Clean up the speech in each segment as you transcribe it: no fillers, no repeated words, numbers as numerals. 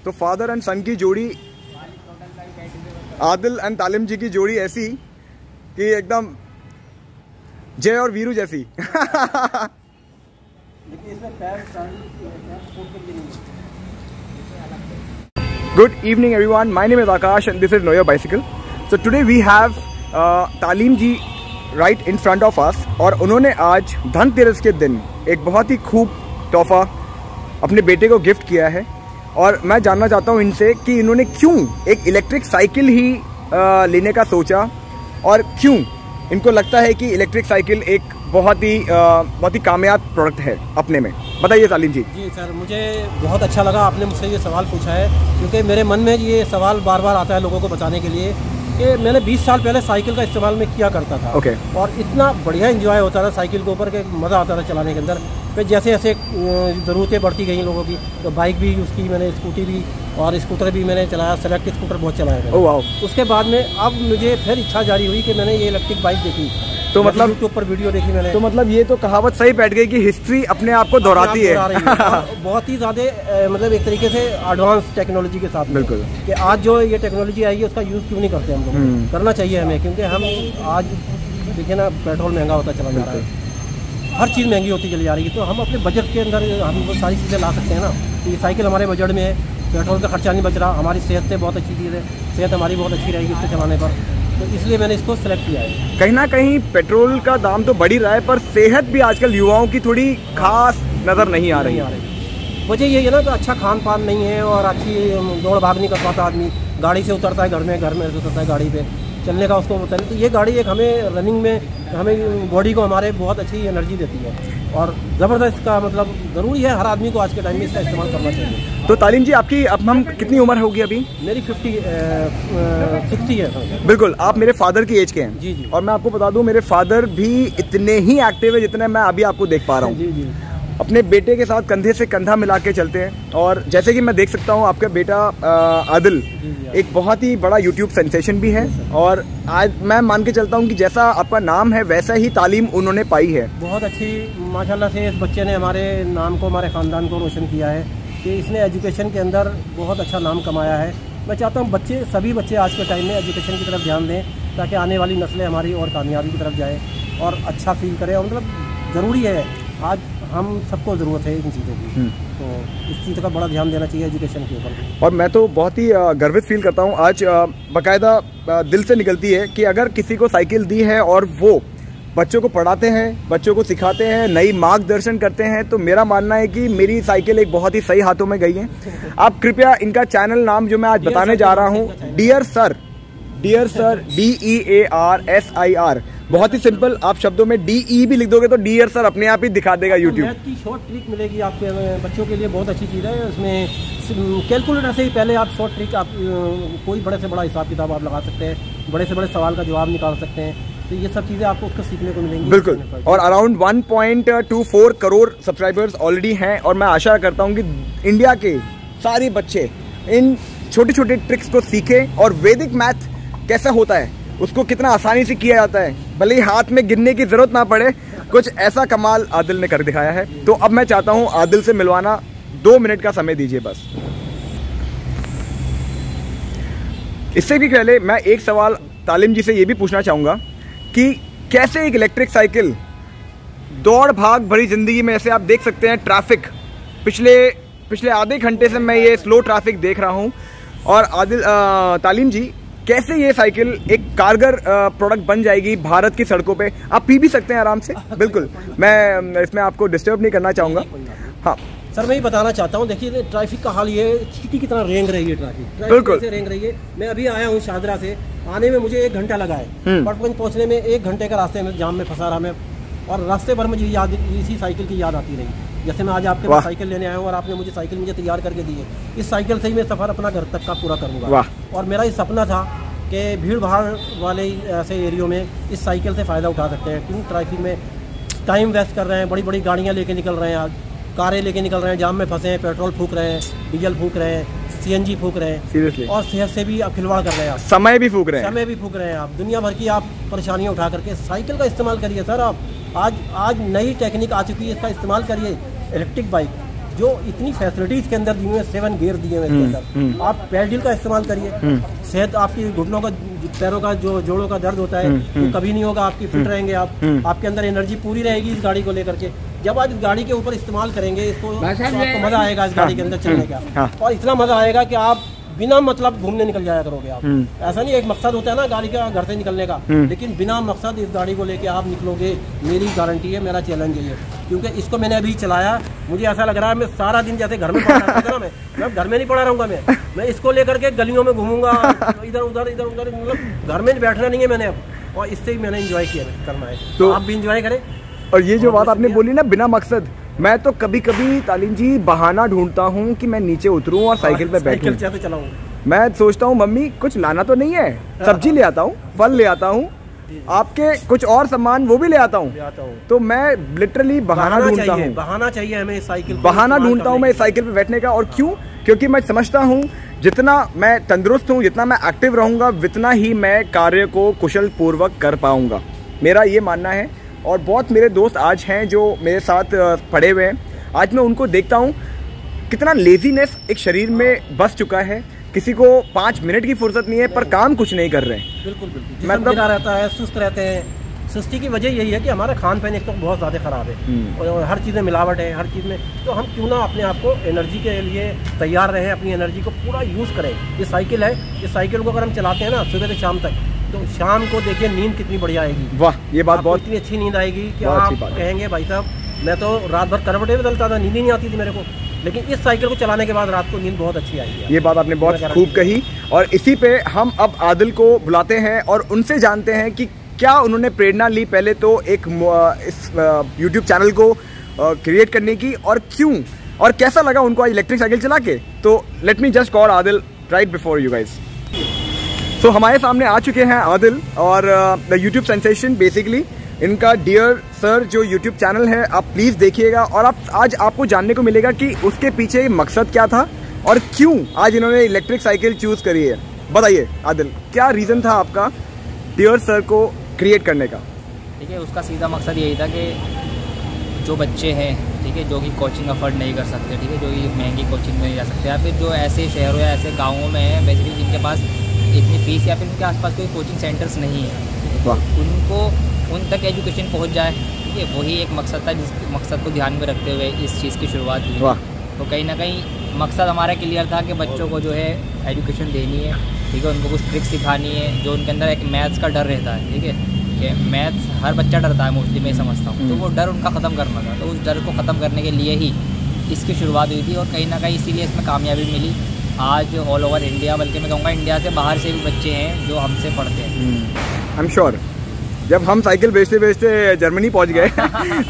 तो father and सन की जोड़ी, आदिल एंड तालिम जी की जोड़ी ऐसी कि एकदम जय और वीरू जैसी। Good evening everyone, my name is Akash and this is Know Your Bicycle. So today we have तालीम जी right in front of us और उन्होंने आज धनतेरस के दिन एक बहुत ही खूब तोहफा अपने बेटे को गिफ्ट किया है और मैं जानना चाहता हूँ इनसे कि इन्होंने क्यों एक इलेक्ट्रिक साइकिल ही लेने का सोचा और क्यों इनको लगता है कि इलेक्ट्रिक साइकिल एक बहुत ही कामयाब प्रोडक्ट है अपने में। बताइए तालीम जी। जी सर, मुझे बहुत अच्छा लगा आपने मुझसे ये सवाल पूछा है, क्योंकि मेरे मन में ये सवाल बार बार आता है लोगों को बताने के लिए कि मैंने 20 साल पहले साइकिल का इस्तेमाल में किया करता था। और इतना बढ़िया एंजॉय होता था साइकिल के ऊपर के, मज़ा आता था चलाने के अंदर। फिर जैसे जैसे ज़रूरतें बढ़ती गई लोगों की, तो बाइक भी यूज़ की मैंने, स्कूटी भी और स्कूटर भी मैंने चलाया, सेलेक्ट स्कूटर बहुत चलाया मैंने। उसके बाद में अब मुझे फिर इच्छा जारी हुई कि मैंने ये इलेक्ट्रिक बाइक देखी, तो मतलब यूट्यूब पर वीडियो देखी मैंने। तो मतलब ये तो कहावत सही बैठ गई कि हिस्ट्री अपने आप को दोहराती है। बहुत ही ज़्यादा मतलब एक तरीके से एडवांस टेक्नोलॉजी के साथ। बिल्कुल, कि आज जो ये टेक्नोलॉजी आई है उसका यूज़ क्यों नहीं करते हम लोग। करना चाहिए हमें, क्योंकि हम आज देखिए ना, पेट्रोल महंगा होता चला जा रहा है, हर चीज़ महंगी होती चली जा रही है। तो हम अपने बजट के अंदर हम वो सारी चीज़ें ला सकते हैं ना। तो ये साइकिल हमारे बजट में है, पेट्रोल का खर्चा नहीं बच रहा, हमारी सेहत से बहुत अच्छी चीज़ है, सेहत हमारी बहुत अच्छी रहेगी इसको चलाने पर। तो इसलिए मैंने इसको सेलेक्ट किया है। कहीं ना कहीं पेट्रोल का दाम तो बढ़ ही रहा है, पर सेहत भी आजकल युवाओं की थोड़ी खास नज़र नहीं आ रही। वजह यही है ना कि अच्छा खान पान नहीं है और अच्छी दौड़ भाग नहीं कर पाता आदमी, गाड़ी से उतरता है घर में से उतरता है गाड़ी पे, चलने का उसको होता है। तो ये गाड़ी एक हमें रनिंग में, हमें बॉडी को हमारे बहुत अच्छी एनर्जी देती है और ज़बरदस्त का मतलब ज़रूरी है, हर आदमी को आज के टाइम में इसका इस्तेमाल करना चाहिए। तो तालीम जी, आपकी अब हम कितनी उम्र होगी अभी? मेरी 60 है। बिल्कुल, आप मेरे फादर की एज के हैं। जी जी। और मैं आपको बता दूं, मेरे फादर भी इतने ही एक्टिव है जितने मैं अभी आपको देख पा रहा हूँ। जी जी। अपने बेटे के साथ कंधे से कंधा मिला के चलते हैं और जैसे कि मैं देख सकता हूँ आपका बेटा आदिल एक बहुत ही बड़ा यूट्यूब सेंसेशन भी है और आज मैं मान के चलता हूँ कि जैसा आपका नाम है वैसा ही तालीम उन्होंने पाई है। बहुत अच्छी माशाल्लाह से इस बच्चे ने हमारे नाम को, हमारे ख़ानदान को रोशन किया है कि इसने एजुकेशन के अंदर बहुत अच्छा नाम कमाया है। मैं चाहता हूँ सभी बच्चे आज के टाइम में एजुकेशन की तरफ ध्यान दें ताकि आने वाली नस्लें हमारी और कामयाबी की तरफ जाए और अच्छा फील करें। और मतलब ज़रूरी है, आज हम सबको ज़रूरत है इन चीज़ों की, तो इस चीज़ का बड़ा ध्यान देना चाहिए एजुकेशन के ऊपर। और मैं तो बहुत ही गर्वित फील करता हूँ, आज बाकायदा दिल से निकलती है कि अगर किसी को साइकिल दी है और वो बच्चों को पढ़ाते हैं, बच्चों को सिखाते हैं, नई मार्गदर्शन करते हैं, तो मेरा मानना है कि मेरी साइकिल एक बहुत ही सही हाथों में गई है। आप कृपया इनका चैनल नाम जो मैं आज बताने जा रहा हूँ, डियर सर DEARSIR, बहुत ही सिंपल, आप शब्दों में DE भी लिख दोगे तो डियर सर अपने आप ही दिखा देगा यूट्यूब। मैथ की शॉर्ट ट्रिक मिलेगी आपके बच्चों के लिए, बहुत अच्छी चीज़ है। उसमें कैलकुलेटर से ही पहले आप शॉर्ट ट्रिक, आप कोई बड़े से बड़ा हिसाब किताब आप लगा सकते हैं, बड़े से बड़े सवाल का जवाब निकाल सकते हैं। तो ये सब चीज़ें आपको उसको सीखने को मिलेंगी। बिल्कुल, और अराउंड 1.24 करोड़ सब्सक्राइबर्स ऑलरेडी हैं और मैं आशा करता हूँ कि इंडिया के सारे बच्चे इन छोटे छोटे ट्रिक्स को सीखें और वैदिक मैथ कैसा होता है, उसको कितना आसानी से किया जाता है, भले ही हाथ में गिनने की जरूरत ना पड़े, कुछ ऐसा कमाल आदिल ने कर दिखाया है। तो अब मैं चाहता हूं आदिल से मिलवाना, 2 मिनट का समय दीजिए बस। इससे भी पहले मैं एक सवाल तालिम जी से ये भी पूछना चाहूंगा कि कैसे एक इलेक्ट्रिक साइकिल दौड़ भाग भरी जिंदगी में, ऐसे आप देख सकते हैं ट्रैफिक, पिछले आधे घंटे से मैं ये स्लो ट्रैफिक देख रहा हूं और तालिम जी कैसे ये साइकिल एक कारगर प्रोडक्ट बन जाएगी भारत की सड़कों पे। आप पी भी सकते हैं आराम से, बिल्कुल, मैं इसमें आपको डिस्टर्ब नहीं करना चाहूँगा। हाँ सर, मैं ये बताना चाहता हूँ, देखिए ट्रैफिक का हाल ये चींटी की तरह रेंग रही है, ट्रैफिक बिल्कुल से रेंग रही है। मैं अभी आया हूँ शाहदरा से, आने में मुझे 1 घंटा लगा है, पटपंज पहुँचने में 1 घंटे का रास्ते में जाम में फंसा रहा मैं, और रास्ते भर मुझे इसी साइकिल की याद आती रही। जैसे मैं आज आपके पास साइकिल लेने आया हूँ और आपने मुझे साइकिल तैयार करके दी है, इस साइकिल से ही मैं सफ़र अपना घर तक का पूरा करूँगा। और मेरा ये सपना था कि भीड़ भाड़ वाले ऐसे एरियो में इस साइकिल से फ़ायदा उठा सकते हैं, क्योंकि ट्रैफिक में टाइम वेस्ट कर रहे हैं, बड़ी बड़ी गाड़ियाँ लेके निकल रहे हैं, आज कारें लेके निकल रहे हैं, जाम में फंसे हैं, पेट्रोल फूक रहे हैं, डीजल फूक रहे हैं, CNG फूक रहे हैं, सीरियसली, और सेहत से भी आप खिलवाड़ कर रहे हैं, आप समय भी फूक रहे हैं, आप दुनिया भर की आप परेशानियाँ उठा करके साइकिल का इस्तेमाल करिए सर। आप आज नई टेक्निक आ चुकी है, इसका इस्तेमाल करिए। इलेक्ट्रिक बाइक जो इतनी फैसिलिटीज के अंदर दी हुई है, 7 गियर दिए हुए इसके अंदर, आप पैडल का इस्तेमाल करिए। सेहत आपकी घुटनों का, पैरों का, जो जोड़ों का दर्द होता है तो कभी नहीं होगा, आपकी फिट रहेंगे आप, आपके अंदर एनर्जी पूरी रहेगी इस गाड़ी को लेकर के। जब आप इस गाड़ी के ऊपर इस्तेमाल करेंगे इसको, तो आपको मजा आएगा इस गाड़ी के अंदर चलने का, और इतना मजा आएगा कि आप बिना मतलब घूमने निकल जाया करोगे आप। ऐसा नहीं, एक मकसद होता है ना गाड़ी का घर से निकलने का, लेकिन बिना मकसद इस गाड़ी को लेके आप निकलोगे, मेरी गारंटी है, मेरा चैलेंज है ये। क्योंकि इसको मैंने अभी चलाया, मुझे ऐसा लग रहा है मैं सारा दिन जैसे घर में पड़ा रहता था ना, मैं घर में नहीं पड़ा रहूंगा, मैं इसको लेकर के गलियों में घूमूंगा, इधर उधर मतलब घर में बैठना नहीं है मैंने अब, और इससे ही मैंने इंजॉय किया करना है, तो आप भी इंजॉय करें। और ये जो बात आपने बोली ना बिना मकसद, मैं तो कभी कभी तालीम जी बहाना ढूंढता हूँ कि मैं नीचे उतरूँ और साइकिल पे बैठूं, साइकिल चलाऊं। मैं सोचता हूँ मम्मी कुछ लाना तो नहीं है, सब्जी ले आता हूँ, फल ले आता हूँ, आपके कुछ और सामान वो भी ले आता हूँ, तो मैं लिटरली बहाना ढूंढता हूँ, बहाना चाहिए हमें साइकिल, बहाना ढूंढता हूँ मैं साइकिल पे बैठने का। और क्यों? क्योंकि मैं समझता हूँ जितना मैं तंदुरुस्त हूँ, जितना मैं एक्टिव रहूँगा, उतना ही मैं कार्य को कुशल पूर्वक कर पाऊँगा, मेरा ये मानना है। और बहुत मेरे दोस्त आज हैं जो मेरे साथ पड़े हुए हैं, आज मैं उनको देखता हूँ कितना लेजीनेस एक शरीर में बस चुका है, किसी को 5 मिनट की फुर्सत नहीं है पर काम कुछ नहीं कर रहे हैं। बिल्कुल मतलब रहता है, सुस्त रहते हैं। सुस्ती की वजह यही है कि हमारा खान पान एक तो बहुत ज़्यादा ख़राब है और हर चीज़ में मिलावट है, हर चीज़ में। तो हम क्यों ना अपने आप को एनर्जी के लिए तैयार रहें, अपनी एनर्जी को पूरा यूज़ करें। ये साइकिल है, इस साइकिल को अगर हम चलाते हैं ना सुबह से शाम तक, तो शाम को देखिए नींद कितनी बढ़िया आएगी। वाह, ये बात बहुत इतनी अच्छी नींद आएगी कि आप कहेंगे भाई साहब मैं तो रात भर करवटें बदलता था, नींद ही नहीं आती थी मेरे को, लेकिन इस साइकिल को चलाने के बाद रात को नींद बहुत अच्छी आई है। ये बात आपने बहुत खूब कही। और इसी पे हम अब आदिल को बुलाते हैं और उनसे जानते हैं कि क्या उन्होंने प्रेरणा ली पहले तो एक इस यूट्यूब चैनल को क्रिएट करने की, और क्यों और कैसा लगा उनको आज इलेक्ट्रिक साइकिल चला के। तो let me just call Adil right before you guys. तो हमारे सामने आ चुके हैं आदिल और द यूट्यूब सेंसेशन, बेसिकली इनका डियर सर जो यूट्यूब चैनल है, आप प्लीज़ देखिएगा और आज आपको जानने को मिलेगा कि उसके पीछे मकसद क्या था और क्यों आज इन्होंने इलेक्ट्रिक साइकिल चूज़ करी है। बताइए आदिल, क्या रीज़न था आपका डियर सर को क्रिएट करने का? ठीक है, उसका सीधा मकसद यही था कि जो बच्चे हैं, ठीक है, जो कि कोचिंग अफोर्ड नहीं कर सकते, ठीक है, जो कि महंगी कोचिंग में नहीं जा सकते, या फिर जो ऐसे शहरों या ऐसे गाँवों में हैं बेसिकली जिनके पास इतनी फीस या फिर उनके आसपास कोई कोचिंग सेंटर्स नहीं है, उनको उन तक एजुकेशन पहुंच जाए। ठीक है, वही एक मकसद था, जिस मकसद को ध्यान में रखते हुए इस चीज़ की शुरुआत हुई। तो कहीं ना कहीं मकसद हमारा क्लियर था कि बच्चों को जो है एजुकेशन देनी है, ठीक है, उनको कुछ ट्रिक्स सिखानी है, जो उनके अंदर एक मैथ्स का डर रहता है, ठीक है, कि मैथ्स हर बच्चा डरता है मोस्टली, मैं समझता हूँ, तो वो डर उनका ख़त्म करना था। तो उस डर को ख़त्म करने के लिए ही इसकी शुरुआत हुई थी और कहीं ना कहीं इसीलिए इसमें कामयाबी मिली। आज ऑल ओवर इंडिया, बल्कि मैं कहूँगा इंडिया से बाहर से भी बच्चे हैं जो हमसे पढ़ते हैं। आई एम श्योर जब हम साइकिल बेचते बेचते जर्मनी पहुंच गए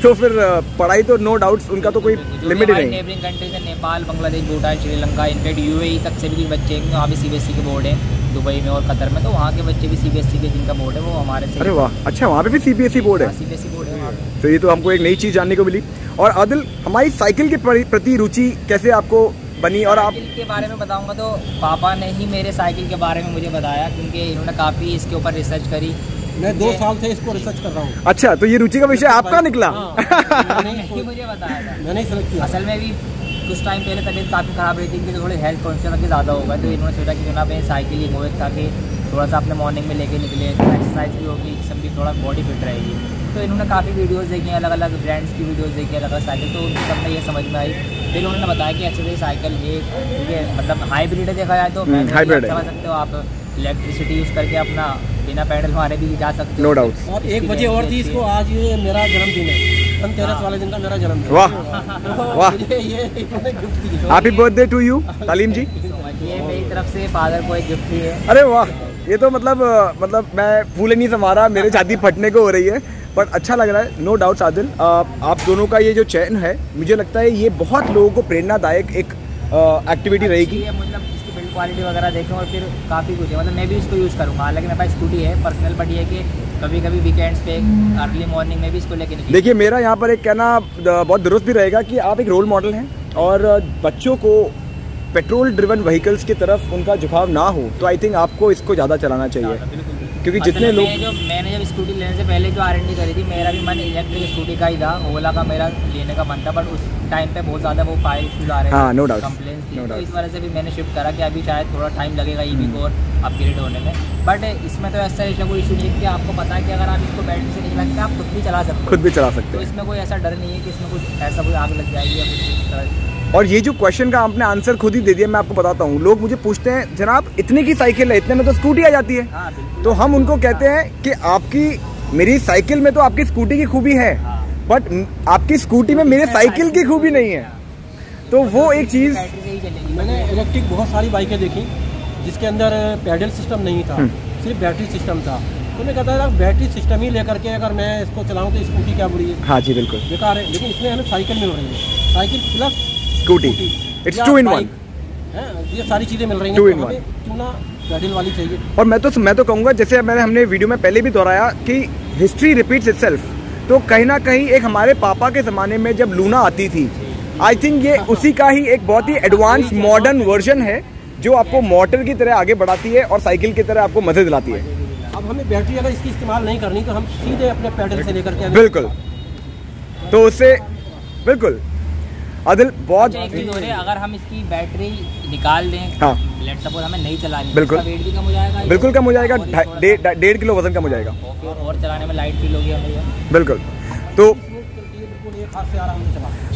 तो फिर पढ़ाई तो नो डाउट्स उनका तो कोई लिमिट ही नहीं। नेबरिंग कंट्रीज है, नेपाल, बांग्लादेश, भूटान, श्रीलंका, इनफैक्ट यूएई तक से भी कुछ बच्चे हैं, वहाँ भी सीबीएसई के बोर्ड है, दुबई में और कतर में, तो वहाँ के बच्चे भी सीबीएसई के जिनका बोर्ड है वो हमारे से। अरे वाह, अच्छा, वहाँ पे भी सीबीएसई बोर्ड है? सीबीएसई बोर्ड है वहाँ पे। तो ये तो हमको एक नई चीज़ जानने को मिली। और आदिल, हमारी साइकिल के प्रति रुचि कैसे आपको बनी? और आप के बारे में बताऊंगा तो पापा ने ही मेरे साइकिल के बारे में मुझे बताया, क्योंकि इन्होंने काफ़ी इसके ऊपर रिसर्च करी। मैं 2 साल से इसको रिसर्च कर रहा हूँ। अच्छा, तो ये रुचि का विषय आपका निकला? मुझे बताया था, मैंने सेलेक्ट किया। असल में भी कुछ टाइम पहले तबीयत काफ़ी ख़राब रही थी, इनकी थोड़ी हेल्थ कॉन्शियस ज़्यादा होगा, तो इन्होंने सोचा कि जो ना मैं साइकिल ही मोहित था कि थोड़ा सा अपने मॉर्निंग में लेके निकले, तो एक्सरसाइज भी होगी, सब भी थोड़ा बॉडी फिट रहेगी। तो इन्होंने काफ़ी वीडियोज़ देखी, अलग अलग ब्रांड्स की वीडियोज़ देखी, अलग अलग साइकिल, तो उनकी सब में ये समझ में आई। फिर उन्होंने बताया कि एक्चुअली साइकिल ये, ठीक है, मतलब हाइब्रिड देखा जाए तो मैं चला सकते हो आप, इलेक्ट्रिसिटी यूज़ करके अपना बिना पैडल मारे भी जा सकते हो, नो डाउट। और एक वजह और थी इसको, आज ये मेरा जन्मदिन है, धनतेरस वाले दिन का मेरा जन्मदिन। वाह वाह, हैप्पी बर्थडे टू यू तालीम जी। ये मेरी तरफ से फादर को एक गिफ्ट ही है। अरे वाह, ये तो मतलब मैं फूले नहीं समारा, मेरे छाती फटने को हो रही है, बट अच्छा लग रहा है, नो डाउट्स आदिल। आप दोनों का ये जो चयन है, मुझे लगता है ये बहुत लोगों को प्रेरणादायक एक एक्टिविटी रहेगी। मतलब इसकी बिल्ड क्वालिटी वगैरह देखें और फिर काफ़ी कुछ है, मतलब मैं भी इसको यूज़ करूँगा। हालांकि मेरे पास स्कूटी है पर्सनल, बट ये कि कभी कभी वीकेंड्स पे अर्ली मॉर्निंग में भी इसको लेके निकले। देखिए, मेरा यहाँ पर एक कहना बहुत दुरुस्त भी रहेगा कि आप एक रोल मॉडल हैं और बच्चों को पेट्रोल ड्रिवन व्हीकल्स की तरफ उनका झुकाव ना हो, तो आई थिंक आपको इसको ज़्यादा चलाना चाहिए, क्योंकि जितने लोग मैंने जब स्कूटी लेने से पहले जो R&D करी थी, मेरा भी मन इलेक्ट्रिक स्कूटी का ही था, ओला का मेरा लेने का मन था, बट उस टाइम पे बहुत ज़्यादा वो फायर इश्यूज आ रहे थे, नो डाउट, कंप्लेंट्स थी, तो इस वजह से भी मैंने शिफ्ट करा कि अभी शायद थोड़ा टाइम लगेगा ईवी को अपग्रेड होने में। बट इसमें तो ऐसा कोई इशू नहीं है कि आपको पता है कि अगर आप इसको बैटरी से नहीं चलाते आप खुद भी चला सकते हो, तो इसमें कोई ऐसा डर नहीं है कि इसमें कुछ ऐसा कोई आग लग जाएगी या कुछ। और ये जो क्वेश्चन का आपने आंसर खुद ही दे दिया, मैं आपको बताता हूँ। लोग मुझे पूछते हैं जनाब इतने की साइकिल है, इतने में तो स्कूटी आ जाती है। तो हम उनको कहते हैं कि आपकी मेरी साइकिल में तो आपकी स्कूटी की खूबी है, बट आपकी स्कूटी में मेरे साइकिल की खूबी नहीं है। तो वो एक चीज़, मैंने इलेक्ट्रिक बहुत सारी बाइकें देखी जिसके अंदर पैडल सिस्टम नहीं था, सिर्फ बैटरी सिस्टम था। तो मैं कहता था बैटरी सिस्टम ही लेकर के अगर मैं इसको चलाऊँ तो स्कूटी क्या बुरी है? हाँ जी बिल्कुल बेकार है। लेकिन इसमें हमें साइकिल मिल रही है, cycle plus scooty, it's 2 in 1। ये सारी चीजें मिल रही हैं, 2 in 1। क्यों ना पैडल वाली चाहिए। और मैं तो कहूँगा, जैसे हमने वीडियो में पहले भी दोहराया कि हिस्ट्री रिपीट्स इटसेल्फ। तो कहीं ना कहीं एक हमारे पापा के ज़माने में जब लूना आती थी, आई थिंक ये उसी का ही एक बहुत ही एडवांस मॉडर्न वर्जन है जो आपको मोटर की तरह आगे बढ़ाती है और साइकिल की तरह आपको मज़े दिलाती है। अब हमें बैटरी अगर इसकी इस्तेमाल नहीं करनी तो हम सीधे अपने पैडल से लेकर के, बिल्कुल, तो उससे बिल्कुल आदिल बहुत अगर हम इसकी बैटरी निकाल दें, हाँ, लेट्स सपोज हमें नहीं चलानी, बिल्कुल वेट भी कम हो जाएगा, बिल्कुल कम हो जाएगा, 1.5 किलो वजन कम हो जाएगा, और चलाने में लाइट फील होगी हमें। बिल्कुल।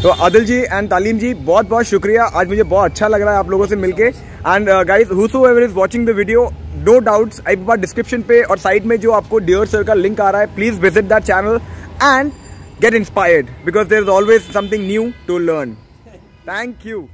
तो आदिल जी एंड तालीम जी बहुत बहुत शुक्रिया, आज मुझे बहुत अच्छा लग रहा है आप लोगों से मिलके। And guys whosoever is watching the video, no doubts I बात डिस्क्रिप्शन पे और साइड में जो आपको डियर सर का लिंक आ रहा है, please visit that channel and get inspired because there is always something new to learn. Thank you.